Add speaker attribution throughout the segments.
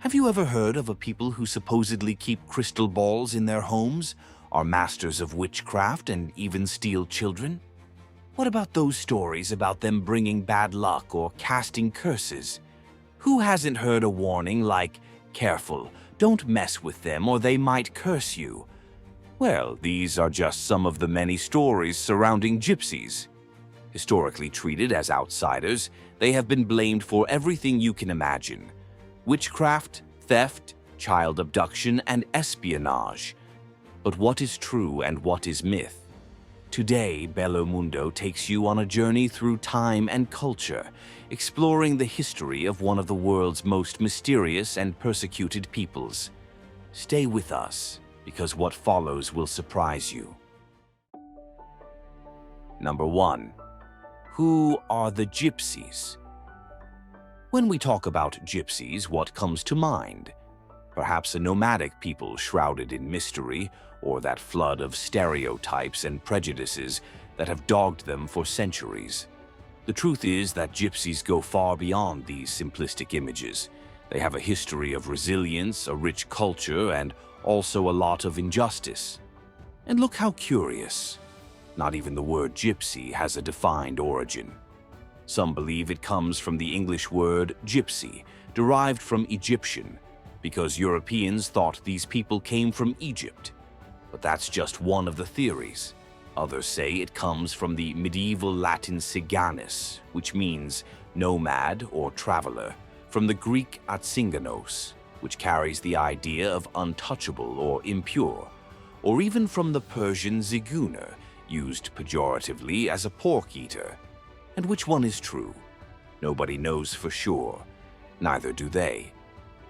Speaker 1: Have you ever heard of a people who supposedly keep crystal balls in their homes, are masters of witchcraft, and even steal children? What about those stories about them bringing bad luck or casting curses? Who hasn't heard a warning like, "Careful, don't mess with them or they might curse you"? Well, these are just some of the many stories surrounding gypsies. Historically treated as outsiders, they have been blamed for everything you can imagine: witchcraft, theft, child abduction, and espionage. But what is true and what is myth? Today, Bello Mundo takes you on a journey through time and culture, exploring the history of one of the world's most mysterious and persecuted peoples. Stay with us, because what follows will surprise you. Number 1. Who are the Gypsies? When we talk about gypsies, what comes to mind? Perhaps a nomadic people shrouded in mystery, or that flood of stereotypes and prejudices that have dogged them for centuries. The truth is that gypsies go far beyond these simplistic images. They have a history of resilience, a rich culture, and also a lot of injustice. And look how curious. Not even the word gypsy has a defined origin. Some believe it comes from the English word gypsy, derived from Egyptian, because Europeans thought these people came from Egypt. But that's just one of the theories. Others say it comes from the medieval Latin siganus, which means nomad or traveler, from the Greek atsinganos, which carries the idea of untouchable or impure, or even from the Persian ziguner, used pejoratively as a pork eater. And which one is true? Nobody knows for sure. Neither do they.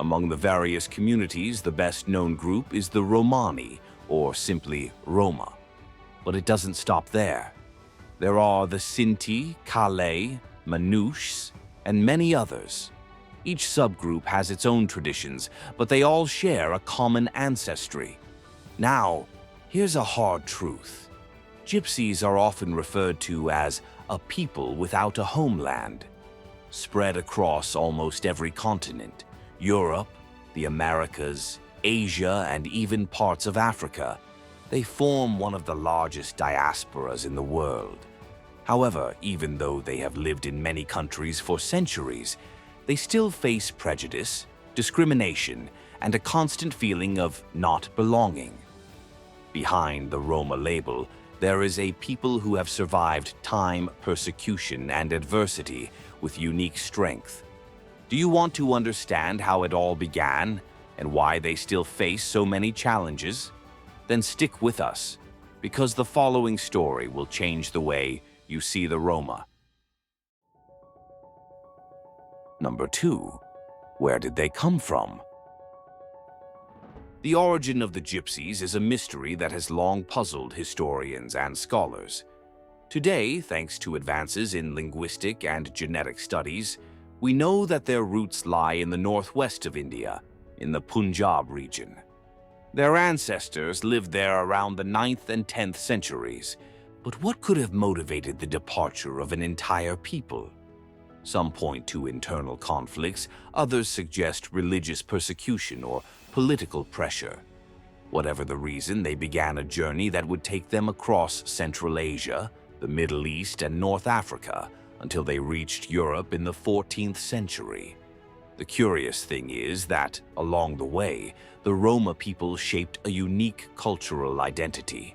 Speaker 1: Among the various communities, the best-known group is the Romani, or simply Roma. But it doesn't stop there. There are the Sinti, Calais, Manouches, and many others. Each subgroup has its own traditions, but they all share a common ancestry. Now, here's a hard truth. Gypsies are often referred to as a people without a homeland. Spread across almost every continent, Europe, the Americas, Asia, and even parts of Africa, they form one of the largest diasporas in the world. However, even though they have lived in many countries for centuries, they still face prejudice, discrimination, and a constant feeling of not belonging. Behind the Roma label, there is a people who have survived time, persecution, and adversity with unique strength. Do you want to understand how it all began and why they still face so many challenges? Then stick with us, because the following story will change the way you see the Roma. Number 2. Where did they come from? The origin of the Gypsies is a mystery that has long puzzled historians and scholars. Today, thanks to advances in linguistic and genetic studies, we know that their roots lie in the northwest of India, in the Punjab region. Their ancestors lived there around the 9th and 10th centuries, but what could have motivated the departure of an entire people? Some point to internal conflicts, others suggest religious persecution or political pressure. Whatever the reason, they began a journey that would take them across Central Asia, the Middle East, and North Africa until they reached Europe in the 14th century. The curious thing is that, along the way, the Roma people shaped a unique cultural identity.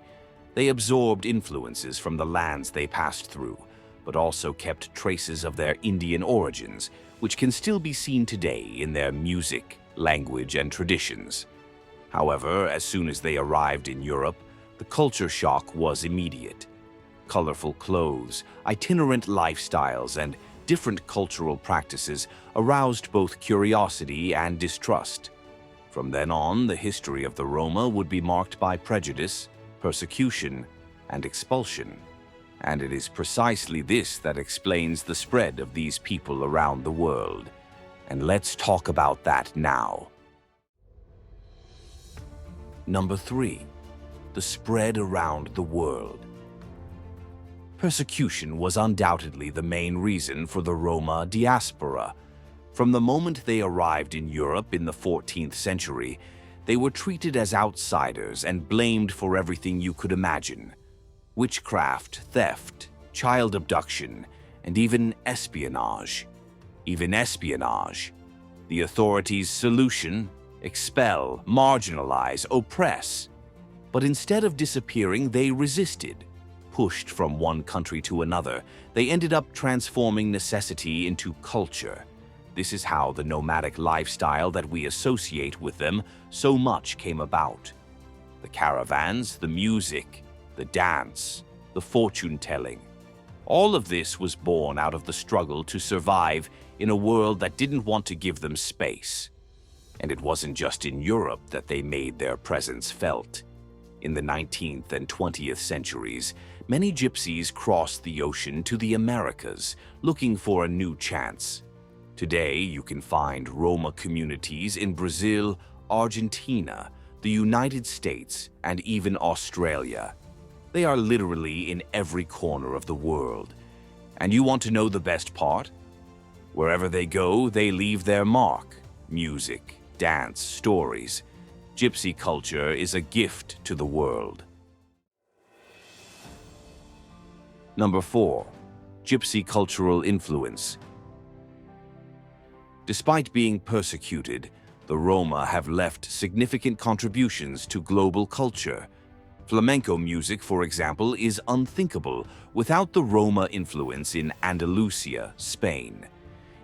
Speaker 1: They absorbed influences from the lands they passed through, but also kept traces of their Indian origins, which can still be seen today in their music, language, and traditions. However, as soon as they arrived in Europe, the culture shock was immediate. Colorful clothes, itinerant lifestyles, and different cultural practices aroused both curiosity and distrust. From then on, the history of the Roma would be marked by prejudice, persecution, and expulsion. And it is precisely this that explains the spread of these people around the world. And let's talk about that now. Number 3. The spread around the world. Persecution was undoubtedly the main reason for the Roma diaspora. From the moment they arrived in Europe in the 14th century, they were treated as outsiders and blamed for everything you could imagine: witchcraft, theft, child abduction, and even espionage. Even espionage. The authorities' solution: expel, marginalize, oppress. But instead of disappearing, they resisted. Pushed from one country to another, they ended up transforming necessity into culture. This is how the nomadic lifestyle that we associate with them so much came about. The caravans, the music, the dance, the fortune-telling. All of this was born out of the struggle to survive in a world that didn't want to give them space. And it wasn't just in Europe that they made their presence felt. In the 19th and 20th centuries, many gypsies crossed the ocean to the Americas, looking for a new chance. Today, you can find Roma communities in Brazil, Argentina, the United States, and even Australia. They are literally in every corner of the world. And you want to know the best part? Wherever they go, they leave their mark: music, dance, stories. Gypsy culture is a gift to the world. Number 4. Gypsy cultural influence. Despite being persecuted, the Roma have left significant contributions to global culture. Flamenco music, for example, is unthinkable without the Roma influence in Andalusia, Spain.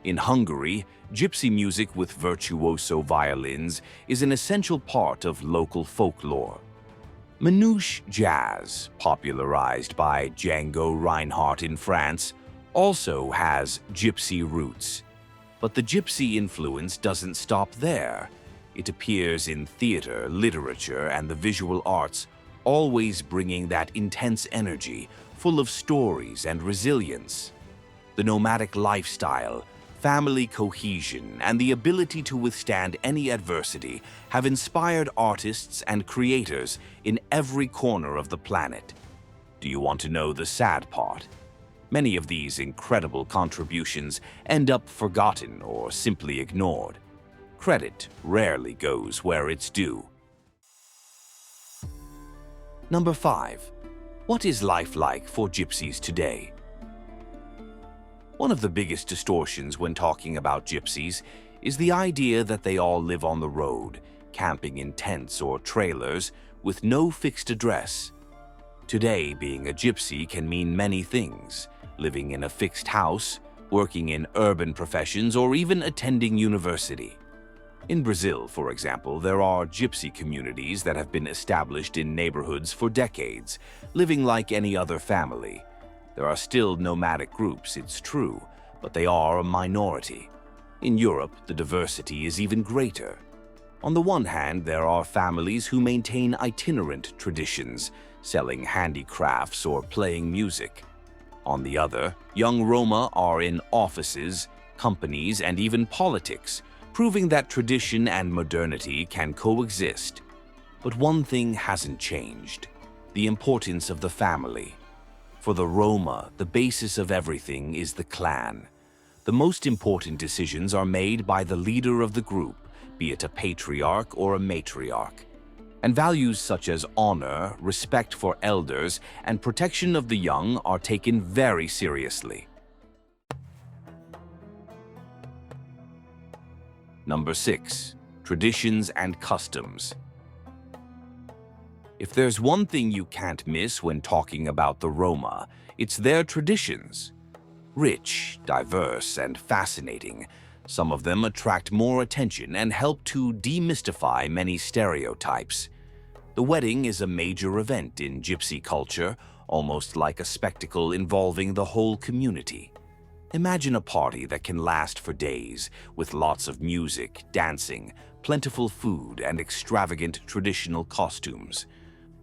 Speaker 1: In Hungary, gypsy music with virtuoso violins is an essential part of local folklore. Manouche jazz, popularized by Django Reinhardt in France, also has gypsy roots. But the gypsy influence doesn't stop there. It appears in theater, literature, and the visual arts, always bringing that intense energy, full of stories and resilience. The nomadic lifestyle, family cohesion, and the ability to withstand any adversity have inspired artists and creators in every corner of the planet. Do you want to know the sad part? Many of these incredible contributions end up forgotten or simply ignored. Credit rarely goes where it's due. Number 5. What is life like for gypsies today? One of the biggest distortions when talking about gypsies is the idea that they all live on the road, camping in tents or trailers with no fixed address. Today, being a gypsy can mean many things: living in a fixed house, working in urban professions, or even attending university. In Brazil, for example, there are gypsy communities that have been established in neighborhoods for decades, living like any other family. There are still nomadic groups, it's true, but they are a minority. In Europe, the diversity is even greater. On the one hand, there are families who maintain itinerant traditions, selling handicrafts or playing music. On the other, young Roma are in offices, companies, and even politics, proving that tradition and modernity can coexist. But one thing hasn't changed: the importance of the family. For the Roma, the basis of everything is the clan. The most important decisions are made by the leader of the group, be it a patriarch or a matriarch. And values such as honor, respect for elders, and protection of the young are taken very seriously. Number 6. Traditions and customs. If there's one thing you can't miss when talking about the Roma, it's their traditions. Rich, diverse, and fascinating, some of them attract more attention and help to demystify many stereotypes. The wedding is a major event in gypsy culture, almost like a spectacle involving the whole community. Imagine a party that can last for days, with lots of music, dancing, plentiful food, and extravagant traditional costumes.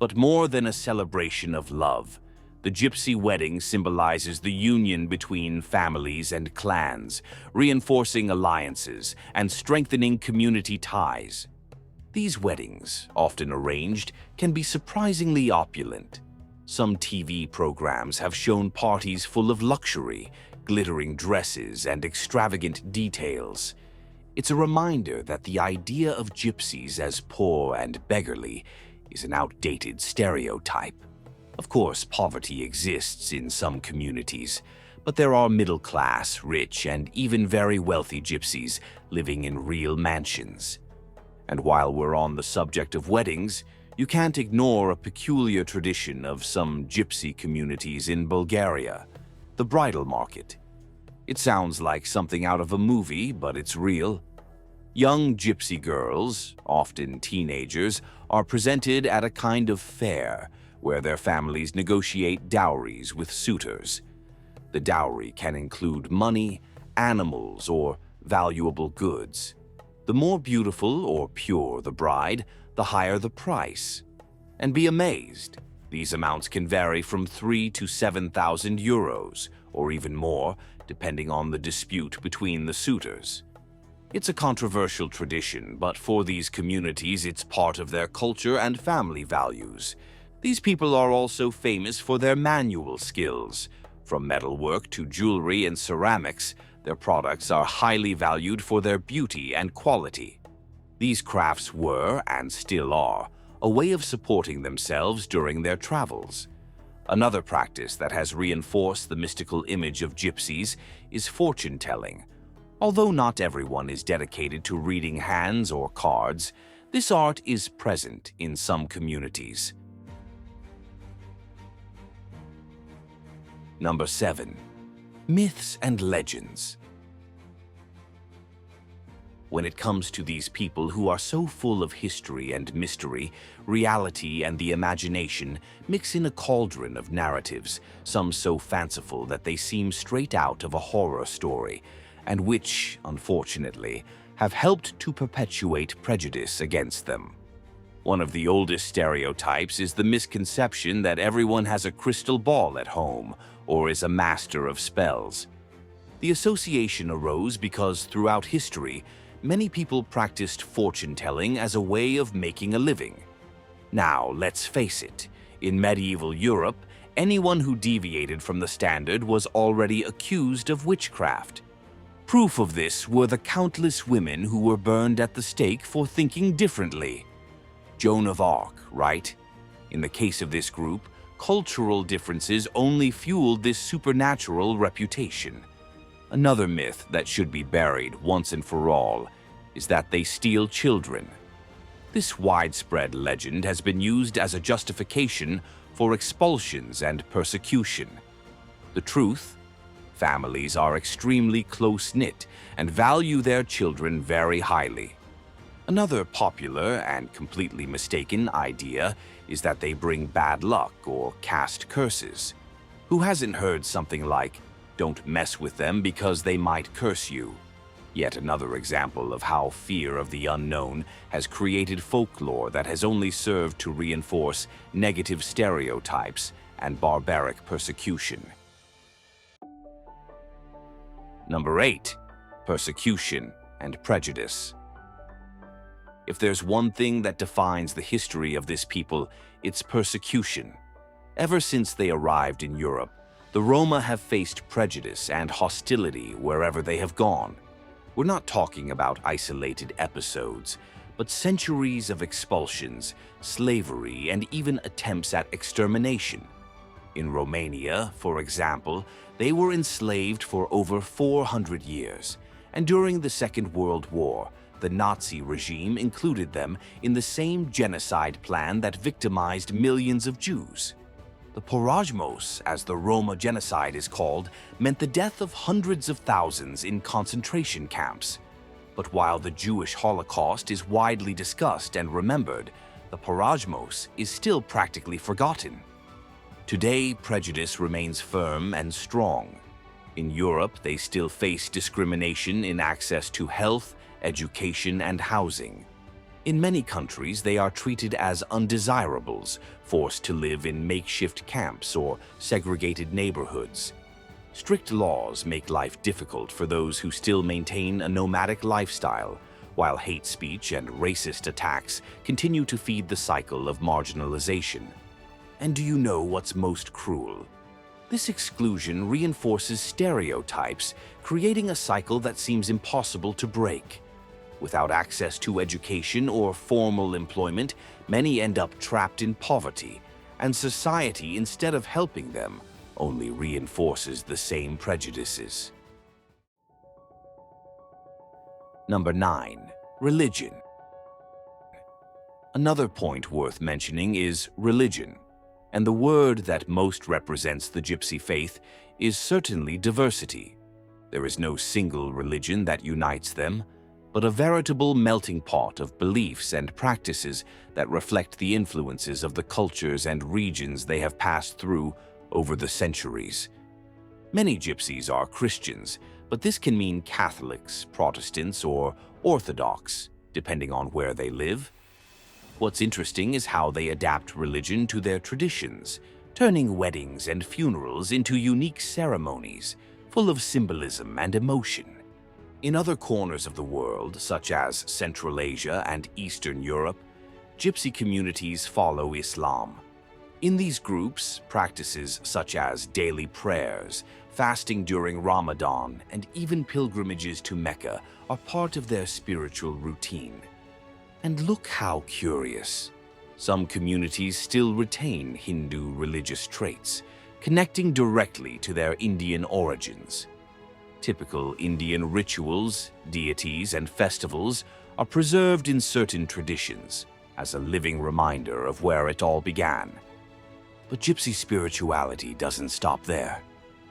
Speaker 1: But more than a celebration of love, the gypsy wedding symbolizes the union between families and clans, reinforcing alliances and strengthening community ties. These weddings, often arranged, can be surprisingly opulent. Some TV programs have shown parties full of luxury, glittering dresses, and extravagant details. It's a reminder that the idea of gypsies as poor and beggarly is an outdated stereotype. Of course, poverty exists in some communities, but there are middle-class, rich, and even very wealthy gypsies living in real mansions. And while we're on the subject of weddings, you can't ignore a peculiar tradition of some gypsy communities in Bulgaria, the bridal market. It sounds like something out of a movie, but it's real. Young gypsy girls, often teenagers, are presented at a kind of fair where their families negotiate dowries with suitors. The dowry can include money, animals, or valuable goods. The more beautiful or pure the bride, the higher the price. And be amazed, these amounts can vary from 3 to 7,000 euros, or even more, depending on the dispute between the suitors. It's a controversial tradition, but for these communities it's part of their culture and family values. These people are also famous for their manual skills. From metalwork to jewelry and ceramics, their products are highly valued for their beauty and quality. These crafts were, and still are, a way of supporting themselves during their travels. Another practice that has reinforced the mystical image of gypsies is fortune-telling. Although not everyone is dedicated to reading hands or cards, this art is present in some communities. Number 7. Myths and legends. When it comes to these people who are so full of history and mystery, reality and the imagination mix in a cauldron of narratives, some so fanciful that they seem straight out of a horror story, and which, unfortunately, have helped to perpetuate prejudice against them. One of the oldest stereotypes is the misconception that everyone has a crystal ball at home or is a master of spells. The association arose because throughout history, many people practiced fortune-telling as a way of making a living. Now, let's face it, in medieval Europe, anyone who deviated from the standard was already accused of witchcraft. Proof of this were the countless women who were burned at the stake for thinking differently. Joan of Arc, right? In the case of this group, cultural differences only fueled this supernatural reputation. Another myth that should be buried once and for all is that they steal children. This widespread legend has been used as a justification for expulsions and persecution. The truth? Families are extremely close-knit and value their children very highly. Another popular and completely mistaken idea is that they bring bad luck or cast curses. Who hasn't heard something like, "Don't mess with them because they might curse you"? Yet another example of how fear of the unknown has created folklore that has only served to reinforce negative stereotypes and barbaric persecution. Number 8. Persecution and prejudice. If there's one thing that defines the history of this people, it's persecution. Ever since they arrived in Europe, the Roma have faced prejudice and hostility wherever they have gone. We're not talking about isolated episodes, but centuries of expulsions, slavery, and even attempts at extermination. In Romania, for example, they were enslaved for over 400 years, and during the Second World War, the Nazi regime included them in the same genocide plan that victimized millions of Jews. The Porajmos, as the Roma genocide is called, meant the death of hundreds of thousands in concentration camps. But while the Jewish Holocaust is widely discussed and remembered, the Porajmos is still practically forgotten. Today, prejudice remains firm and strong. In Europe, they still face discrimination in access to health, education, and housing. In many countries, they are treated as undesirables, forced to live in makeshift camps or segregated neighborhoods. Strict laws make life difficult for those who still maintain a nomadic lifestyle, while hate speech and racist attacks continue to feed the cycle of marginalization. And do you know what's most cruel? This exclusion reinforces stereotypes, creating a cycle that seems impossible to break. Without access to education or formal employment, many end up trapped in poverty, and society, instead of helping them, only reinforces the same prejudices. Number 9. Religion. Another point worth mentioning is religion, and the word that most represents the Gypsy faith is certainly diversity. There is no single religion that unites them, but a veritable melting pot of beliefs and practices that reflect the influences of the cultures and regions they have passed through over the centuries. Many Gypsies are Christians, but this can mean Catholics, Protestants, or Orthodox, depending on where they live. What's interesting is how they adapt religion to their traditions, turning weddings and funerals into unique ceremonies full of symbolism and emotion. In other corners of the world, such as Central Asia and Eastern Europe, Gypsy communities follow Islam. In these groups, practices such as daily prayers, fasting during Ramadan, and even pilgrimages to Mecca are part of their spiritual routine. And look how curious. Some communities still retain Hindu religious traits, connecting directly to their Indian origins. Typical Indian rituals, deities, and festivals are preserved in certain traditions as a living reminder of where it all began. But Gypsy spirituality doesn't stop there.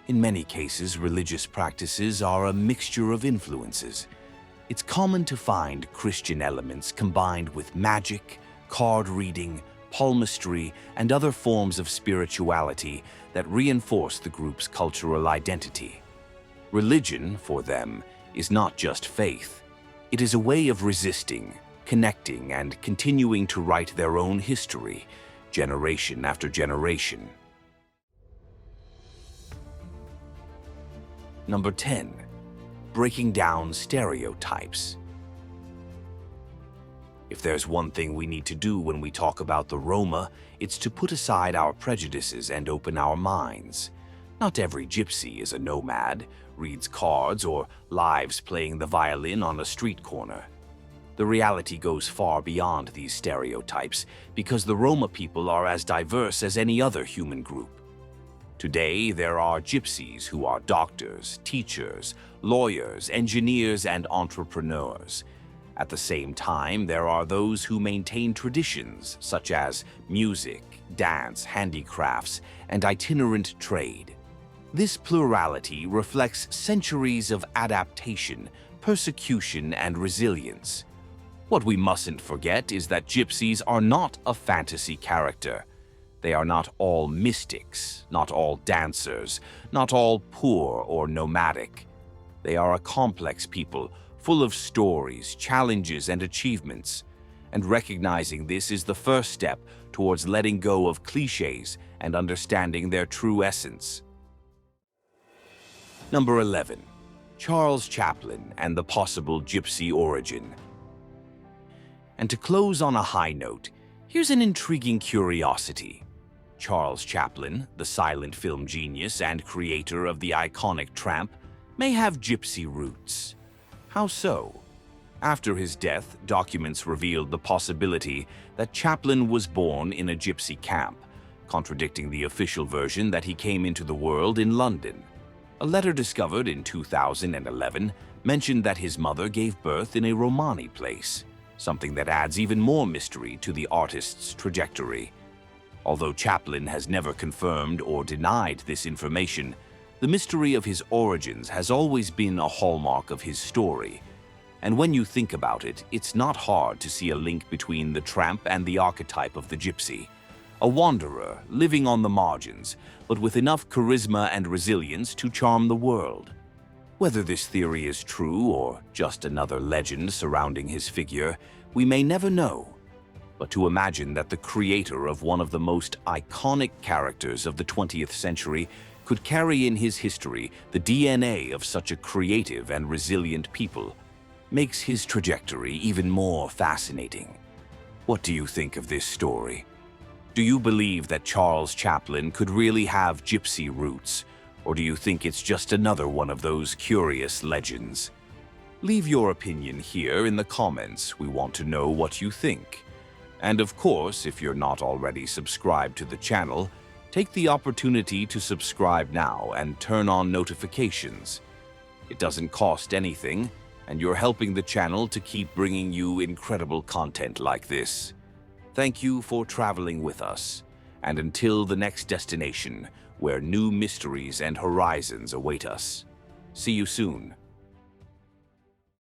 Speaker 1: In many cases, religious practices are a mixture of influences. It's common to find Christian elements combined with magic, card reading, palmistry, and other forms of spirituality that reinforce the group's cultural identity. Religion, for them, is not just faith. It is a way of resisting, connecting, and continuing to write their own history, generation after generation. Number 10. Breaking down stereotypes. If there's one thing we need to do when we talk about the Roma, it's to put aside our prejudices and open our minds. Not every Gypsy is a nomad, reads cards, or lives playing the violin on a street corner. The reality goes far beyond these stereotypes because the Roma people are as diverse as any other human group. Today, there are Gypsies who are doctors, teachers, lawyers, engineers, and entrepreneurs. At the same time, there are those who maintain traditions such as music, dance, handicrafts, and itinerant trade. This plurality reflects centuries of adaptation, persecution, and resilience. What we mustn't forget is that Gypsies are not a fantasy character. They are not all mystics, not all dancers, not all poor or nomadic. They are a complex people, full of stories, challenges, and achievements. And recognizing this is the first step towards letting go of cliches and understanding their true essence. Number 11. Charles Chaplin and the possible Gypsy origin. And to close on a high note, here's an intriguing curiosity. Charles Chaplin, the silent film genius and creator of the iconic Tramp, may have Gypsy roots. How so? After his death, documents revealed the possibility that Chaplin was born in a Gypsy camp, contradicting the official version that he came into the world in London. A letter discovered in 2011 mentioned that his mother gave birth in a Romani place, something that adds even more mystery to the artist's trajectory. Although Chaplin has never confirmed or denied this information, the mystery of his origins has always been a hallmark of his story. And when you think about it, it's not hard to see a link between the Tramp and the archetype of the Gypsy. A wanderer living on the margins, but with enough charisma and resilience to charm the world. Whether this theory is true or just another legend surrounding his figure, we may never know. But to imagine that the creator of one of the most iconic characters of the 20th century could carry in his history the DNA of such a creative and resilient people makes his trajectory even more fascinating. What do you think of this story? Do you believe that Charles Chaplin could really have Gypsy roots, or do you think it's just another one of those curious legends? Leave your opinion here in the comments. We want to know what you think. And of course, if you're not already subscribed to the channel, take the opportunity to subscribe now and turn on notifications. It doesn't cost anything, and you're helping the channel to keep bringing you incredible content like this. Thank you for traveling with us, and until the next destination, where new mysteries and horizons await us. See you soon.